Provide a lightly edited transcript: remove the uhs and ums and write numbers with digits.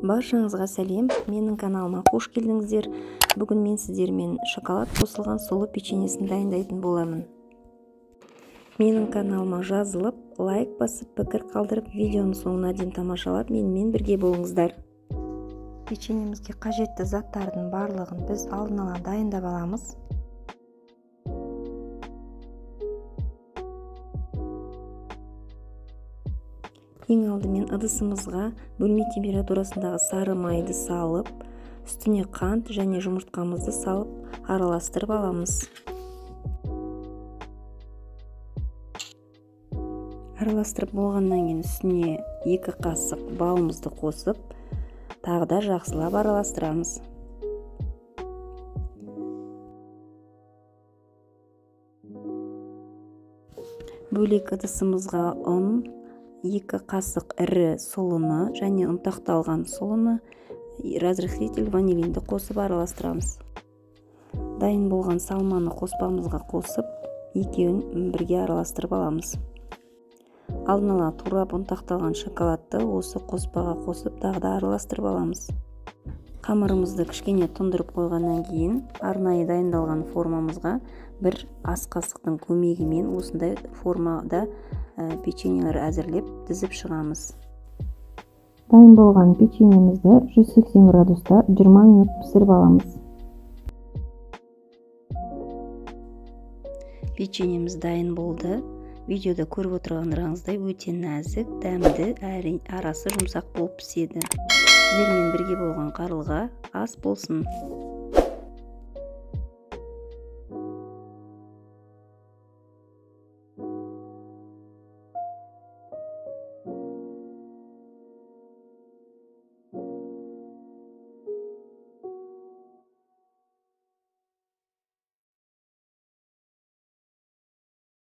Баршаңызға сәлем, менің каналыма қош келдіңіздер. Бүгін мен сіздермен шоколад қосылған сұлы печеньесін дайындайтын боламын. Менің каналыма жазылып, лайк басып, пікір қалдырып, видеоны соңына дейін тамашалап, менімен бірге болыңыздар. Печеньемізге қажетті заттардың барлығын біз алдын ала дайындап аламыз. Ең алдымен ыдысымызға бөлме температурасындағы сары майды салып, үстіне қант және жұмыртқамызды салып, араластырып аламыз. Араластырып болғаннан кейін үстіне 2 қасық балымызды қосып, тағы да жақсылап араластырамыз. Бөлек ыдысымызға ұн, 2 қасық ірі сұлыны және ұнтақталған сұлыны, разрыхлитель ванилинді қосып араластырамыз. Дайын болған салманы қоспамызға қосып, екеуін бірге араластырып аламыз. Алдын ала турап ұнтақталған шоколадты осы қоспаға қосып, тағы да араластырып аламыз. Қамырымызды кішкене тұндырып қойғаннан кейін, арнайы дайындалған формамызға бір ас қасықтың көмегімен осындай формада печеньелер әзірлеп дізіп шығамыз. Дайын болған печеньемізді 180 градуста 20 минут пісіріп аламыз. Печеньеміз дайын болды. Видеода көріп отырғандарыңыздай өте нәзік, дәмді, арасы жұмсақ болып піседі. Сіздермен бірге болған Қарлыға ас болсын.